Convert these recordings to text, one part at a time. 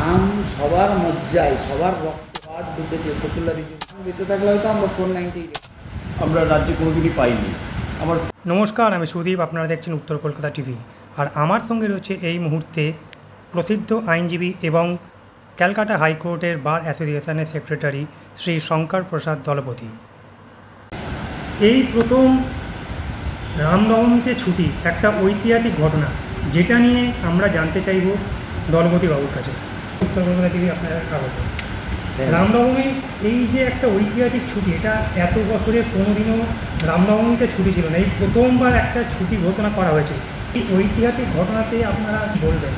রাম সবার মজ্জায় সবার রক্তপাত ঢুকেছে। সেকুলারিজম বেঁচে থাকলে হয়তো আমরা 490 আমরা রাজ্যে কোনোদিনই পাইনি। নমস্কার, আমি সুদীপ, আপনারা দেখছেন উত্তর কলকাতা টিভি। আর আমার সঙ্গে রয়েছে এই মুহূর্তে প্রসিদ্ধ আইনজীবী এবং ক্যালকাটা হাইকোর্টের বার অ্যাসোসিয়েশনের সেক্রেটারি শ্রী শঙ্কর প্রসাদ দলপতি। এই প্রথম রামনবমীতে ছুটি একটা ঐতিহাসিক ঘটনা, যেটা নিয়ে আমরা জানতে চাইব দলপতি বাবুর কাছে। উত্তর কলকাতা টিভি আপনারা স্বাগত। রামনবমী এই যে একটা ঐতিহাসিক ছুটি, এটা এত বছরে কোনোদিনও রামনবমীতে ছুটি ছিল না, এই প্রথমবার একটা ছুটি ঘোষণা করা হয়েছে। এই ঐতিহাসিক ঘটনাতে আপনারা বলবেন।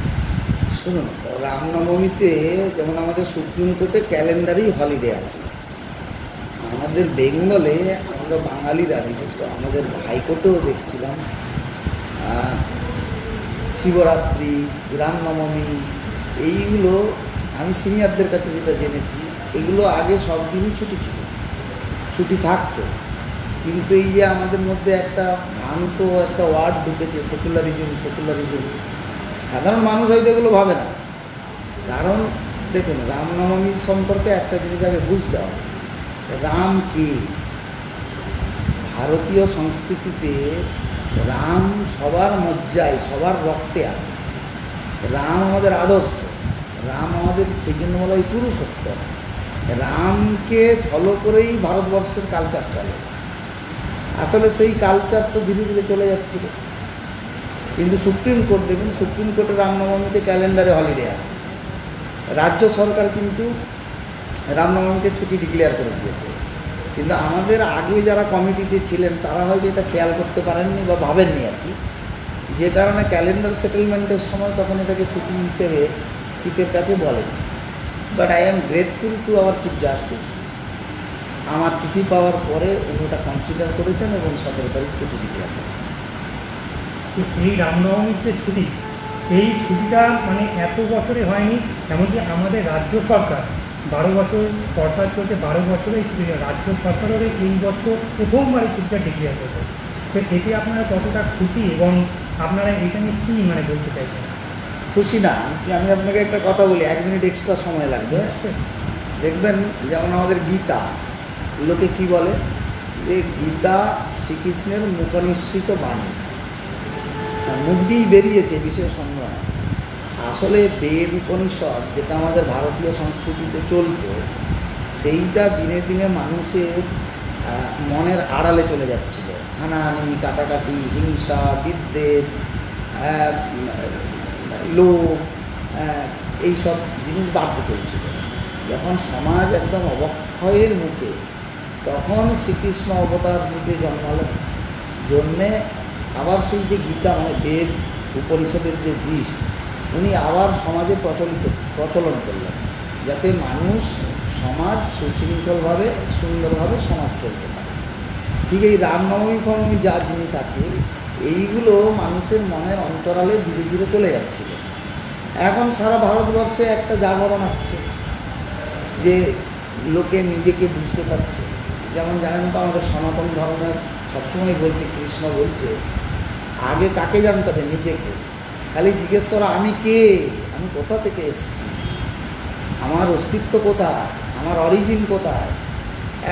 শুনুন, রামনবমীতে যেমন আমাদের সুপ্রিম কোর্টে ক্যালেন্ডারেই হলিডে আছে, আমাদের বেঙ্গলে আমরা বাঙালিরা বিশেষ করে আমাদের হাইকোর্টেও দেখছিলাম শিবরাত্রি, রামনবমী, এইগুলো আমি সিনিয়রদের কাছে যেটা জেনেছি, এগুলো আগে সব দিনই ছুটি ছিল, ছুটি থাকতো। কিন্তু এই যে আমাদের মধ্যে একটা ভ্রান্ত একটা ওয়ার্ড ঢুকেছে সেকুলারিজম, সাধারণ মানুষ হয়তো এগুলো ভাবে না। কারণ দেখুন, রামনবমী সম্পর্কে একটা জিনিস আগে বুঝতে হবে, রাম কি? ভারতীয় সংস্কৃতিতে রাম সবার মজ্জায় সবার রক্তে আছে। রাম আমাদের আদর্শ, রাম আমাদের, সেই জন্য বলা হয় পুরুষোত্তম। রামকে ফলো করেই ভারতবর্ষের কালচার চলে। আসলে সেই কালচার তো ধীরে ধীরে চলে যাচ্ছিল, কিন্তু সুপ্রিম কোর্ট দেখুন, সুপ্রিম কোর্টের রামনবমীতে ক্যালেন্ডারে হলিডে আছে। রাজ্য সরকার কিন্তু রামনবমীতে ছুটি ডিক্লেয়ার করে দিয়েছে, কিন্তু আমাদের আগে যারা কমিটিতে ছিলেন তারা হয়তো এটা খেয়াল করতে পারেননি বা ভাবেননি আর কি, যে কারণে ক্যালেন্ডার সেটেলমেন্টের সময় তখন এটাকে ছুটি হিসেবে চিফের কাছে বলেনি। But I am grateful to our chief justice. আমার চিঠি পাওয়ার পরে উনি ওটা কনসিডার করেছেন এবং 17 তারিখ ছুটি ডিক্লেয়ার করেছেন। এই রামনবমীর যে ছুটি, এই ছুটিটা মানে এত বছরে হয়নি। এমনকি আমাদের রাজ্য সরকার 12 বছর সরকার চলছে, 12 বছরে রাজ্য সরকারের এই বছর প্রথমবার এই ছুটিটা ডিক্লেয়ার করবে। তো এতে আপনারা কতটা খুশি এবং আপনারা এটা নিয়ে কী মানে বলতে চাইছেন? খুশি না, আমি আপনাকে একটা কথা বলি, 1 মিনিট এক্সট্রা সময় লাগবে। দেখবেন যেমন আমাদের গীতা, লোকে কি বলে যে গীতা শ্রীকৃষ্ণের মুখনিসৃত বাণী, মুখ দিয়েই বেরিয়েছে, বিশেষ সন্দেহ নয়। আসলে বেদ উপনিষদ যেটা আমাদের ভারতীয় সংস্কৃতিতে চলত, সেইটা দিনে দিনে মানুষের মনের আড়ালে চলে যাচ্ছিল। হানাহানি, কাটাকাটি, হিংসা, বিদ্বেষ, লোভ, এইসব জিনিস বাড়তে চলছিল। যখন সমাজ একদম অবক্ষয়ের মুখে, তখন শ্রীকৃষ্ণ অবতার রূপে জন্মে আবার সেই যে গীতা মানে বেদ উপনিষদের যে জিনিস, উনি আবার সমাজে প্রচলন করলেন, যাতে মানুষ সমাজ সুশৃঙ্খলভাবে সুন্দরভাবে সমাজ চলতে পারে। ঠিক এই রামনবমী যা জিনিস আছে, এইগুলো মানুষের মনের অন্তরালে ধীরে ধীরে চলে যাচ্ছিল। এখন সারা ভারতবর্ষে একটা জাগরণ আসছে, যে লোকে নিজেকে বুঝতে পারছে। যেমন জানেন তো, আমাদের সনাতন ধর্মের সবসময় বলছে, কৃষ্ণ বলছে, আগে কাকে জানতে হবে? নিজেকে। খালি জিজ্ঞেস করো আমি কে, আমি কোথা থেকে এসেছি, আমার অস্তিত্ব কোথায়, আমার অরিজিন কোথায়।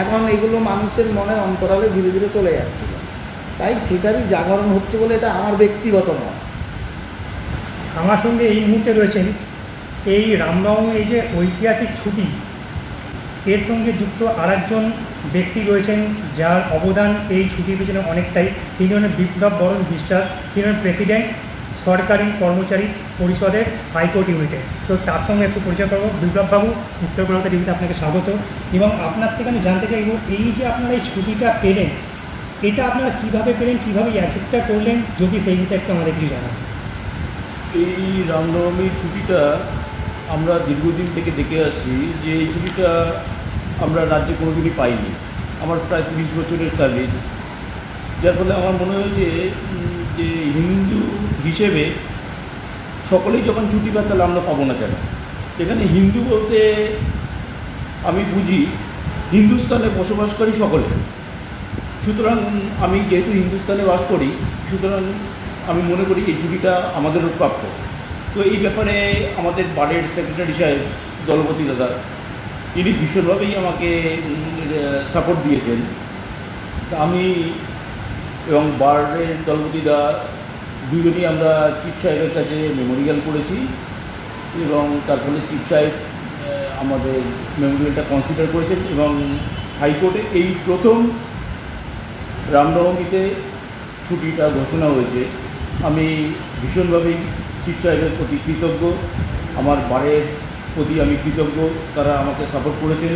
এখন এগুলো মানুষের মনের অন্তরালে ধীরে ধীরে চলে যাচ্ছিল, তাই সেটারই জাগরণ হচ্ছে বলে এটা আমার ব্যক্তিগত মত। আমার সঙ্গে এই মুহূর্তে রয়েছেন এই রামনবমী এই যে ঐতিহাসিক ছুটি, এর সঙ্গে যুক্ত আরেকজন ব্যক্তি রয়েছেন যার অবদান এই ছুটির পিছনে অনেকটাই। তিনি হলেন বিপ্লব বরণ বিশ্বাস, তিনি হলেন প্রেসিডেন্ট সরকারি কর্মচারী পরিষদের হাইকোর্ট ইউনিটে। তো তার সঙ্গে একটু পরিচয় করবো। বিপ্লববাবু, উত্তর কলকাতা টিভিতে আপনাকে স্বাগত। এবং আপনার থেকে আমি জানতে চাইব, এই যে আপনারা এই ছুটিটা পেলেন, এটা আপনারা কীভাবে পেলেন, কীভাবে অ্যাচিভটা করলেন, যদি সেই বিষয়ে একটু আমাদের কিছু জানান। এই রামনবমীর ছুটিটা আমরা দীর্ঘদিন থেকে দেখে আসছি, যে এই ছুটিটা আমরা রাজ্যে কোনোদিনই পাইনি। আমার প্রায় 30 বছরের সার্ভিস, যার ফলে আমার মনে হয়েছে যে হিন্দু হিসেবে সকলেই যখন ছুটি পায়, তাহলে আমরা পাবো না কেন? এখানে হিন্দু বলতে আমি বুঝি হিন্দুস্তানে বসবাসকারী সকলে। সুতরাং আমি যেহেতু হিন্দুস্তানে বাস করি, সুতরাং আমি মনে করি এই ছুটিটা আমাদেরও প্রাপ্য। তো এই ব্যাপারে আমাদের বারের সেক্রেটারি সাহেব দলপতি দাদা তিনি ভীষণভাবেই আমাকে সাপোর্ট দিয়েছেন। তা আমি এবং বারের দলপতিদা দুজনই আমরা চিফ সাহেবের কাছে মেমোরিয়াল করেছি এবং তার ফলে চিফ সাহেব আমাদের মেমোরিয়ালটা কনসিডার করেছেন এবং হাইকোর্টে এই প্রথম রামনবমীতে ছুটিটা ঘোষণা হয়েছে। আমি ভীষণভাবেই চিফ সাহেবের প্রতি কৃতজ্ঞ, আমার বারের প্রতি আমি কৃতজ্ঞ, তারা আমাকে সাপোর্ট করেছেন।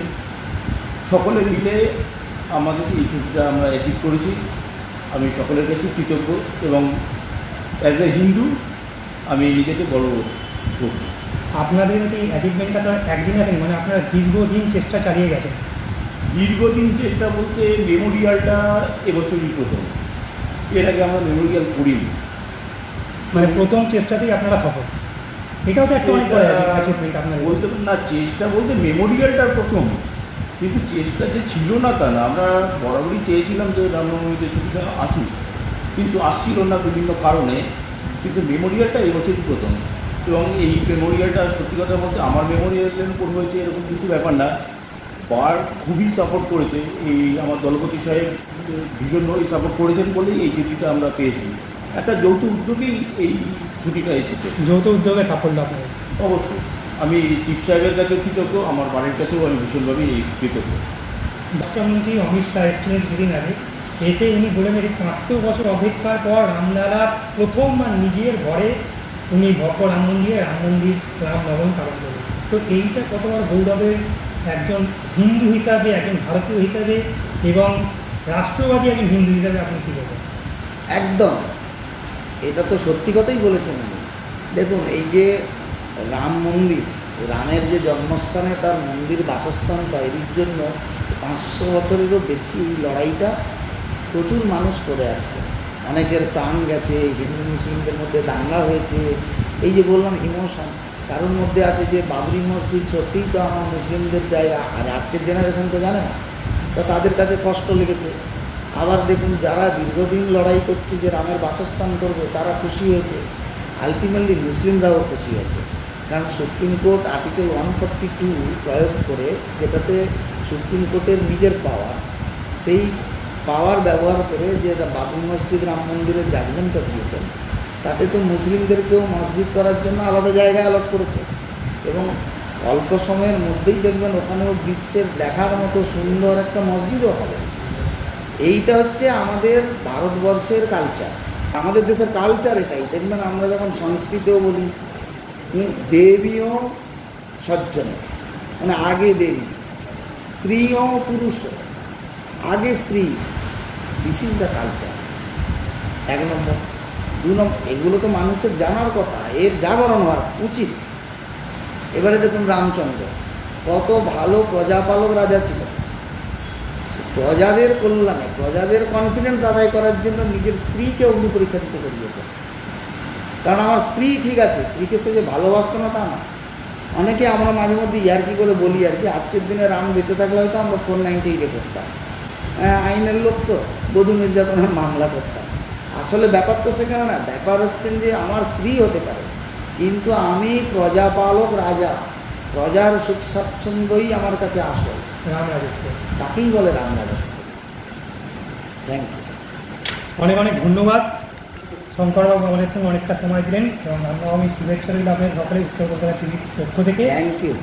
সকলে মিলে আমাদের এই ছুটিটা আমরা অ্যাচিভ করেছি। আমি সকলের কাছে কৃতজ্ঞ এবং অ্যাজ এ হিন্দু আমি নিজেকে গর্ব করছি। আপনাদের এই অ্যাচিভমেন্টটা তো একদিন মানে আপনারা দীর্ঘদিন চেষ্টা চালিয়ে গেছেন। দীর্ঘদিন চেষ্টা বলতে মেমোরিয়ালটা এবছরই প্রথম, এর আগে আমরা মেমোরিয়াল করিনি। মানে প্রথম চেষ্টাতেই আপনারা সফল, এটাও তো একটা অনেক বড় অ্যাচিভমেন্ট আপনাদের। বলতে না, চেষ্টা বলতে মেমোরিয়ালটা প্রথম, কিন্তু চেষ্টা যে ছিল না তা না। আমরা বরাবরই চেয়েছিলাম যে রামনবমীতে ছুটিটা আসুক, কিন্তু আসছিল না বিভিন্ন কারণে। কিন্তু মেমোরিয়ালটা এবছরই প্রথম এবং এই মেমোরিয়ালটা সত্যি কথা বলতে আমার মেমোরিয়ালের উপর হয়েছে এরকম কিছু ব্যাপার না। বার খুবই সাপোর্ট করেছে, এই আমার দলপতি সাহেব ভীষণভাবেই সাপোর্ট করেছেন বলেই এই ছুটিটা আমরা পেয়েছি। একটা যৌথ উদ্যোগেই এই ছুটিটা এসেছে। যৌথ উদ্যোগে সাফল্য আপনাদের। অবশ্যই আমি চিফ সাহেবের কাছেও কৃতজ্ঞ, আমার বাড়ির কাছেও আমি ভীষণভাবেই কৃতজ্ঞ। মুখ্যমন্ত্রী অমিত শাহ এসেছিলেন দুদিন আগে, এসে উনি বলেন যে 500 বছর অপেক্ষার পর রামলালা প্রথমবার নিজের ঘরে উনি ভব্য রাম মন্দির রামনবমী পালন করবেন। তো এইটা কতবার গৌরবের একজন হিন্দু হিসাবে, একজন ভারতীয় হিসাবে এবং রাষ্ট্রবাদী একজন হিন্দু হিসাবে আপনি কী বলবেন? একদম, এটা তো সত্যি কথাই বলেছেন উনি। দেখুন, এই যে রাম মন্দির, রামের যে জন্মস্থানে তার মন্দির বাসস্থান তৈরির জন্য 500 বছরেরও বেশি এই লড়াইটা প্রচুর মানুষ করে আসছে। অনেকের প্রাণ গেছে, হিন্দু মুসলিমদের মধ্যে দাঙ্গা হয়েছে। এই যে বললাম ইমোশন, কারোর মধ্যে আছে যে বাবরি মসজিদ সত্যিই তো আমার মুসলিমদের জায়গা, আর আজকের জেনারেশন তো জানে না, তো তাদের কাছে কষ্ট লেগেছে। আবার দেখুন, যারা দীর্ঘদিন লড়াই করছে যে রামের বাসস্থান করবে, তারা খুশি হয়েছে। আলটিমেটলি মুসলিমরাও খুশি হয়েছে, কারণ সুপ্রিম কোর্ট আর্টিকেল 142 প্রয়োগ করে, যেটাতে সুপ্রিম কোর্টের নিজের পাওয়ার, সেই পাওয়ার ব্যবহার করে যে বাবরি মসজিদ রাম মন্দিরের জাজমেন্টটা দিয়েছেন, তাতে তো মুসলিমদেরকেও মসজিদ করার জন্য আলাদা জায়গা অ্যালট করেছে এবং অল্প সময়ের মধ্যেই দেখবেন ওখানেও বিশ্বের দেখার মতো সুন্দর একটা মসজিদও হবে। এইটা হচ্ছে আমাদের ভারতবর্ষের কালচার, আমাদের দেশের কালচার এটাই। দেখবেন আমরা যখন সংস্কৃতেও বলি দেবীও সজ্জন, মানে আগে দেবী, স্ত্রীও পুরুষ, আগে স্ত্রী। This is the culture. 1 নম্বর। 2 নম্বর, এগুলো তো মানুষের জানার কথা, এর জাগরণ হওয়ার উচিত। এবারে দেখুন রামচন্দ্র কত ভালো প্রজাপালক রাজা ছিল, প্রজাদের কল্যাণে, প্রজাদের কনফিডেন্স আদায় করার জন্য নিজের স্ত্রীকে অগ্নি পরীক্ষা দিতে করিয়েছে। কারণ আমার স্ত্রী ঠিক আছে, স্ত্রীকে সে যে ভালোবাসত না তা না। অনেকে আমরা মাঝে মধ্যে ইয়ার্কি করে বলি আর কি, আজকের দিনে রাম বেঁচে থাকলে হয়তো আমরা 498 করতাম, আইনের লোক তো বধূ নির্যাতনের মামলা করতাম। আসলে ব্যাপার তো সেখানে না, ব্যাপার হচ্ছেন যে আমার স্ত্রী হতে পারে, কিন্তু আমি প্রজাপালক রাজা, প্রজার সুখ স্বাচ্ছন্দ্যই আমার কাছে আসল, রাম রাজত্ব, তাকেই বলে রাম রাজত্ব। থ্যাংক ইউ, অনেক অনেক ধন্যবাদ। শঙ্করবাবু আমাদের সঙ্গে অনেকটা সময় দিলেন এবং রামনবমীর শুভেচ্ছা রইল আপনাদের সকলে উত্তর কলকাতা টিভির পক্ষ থেকে। Thank you.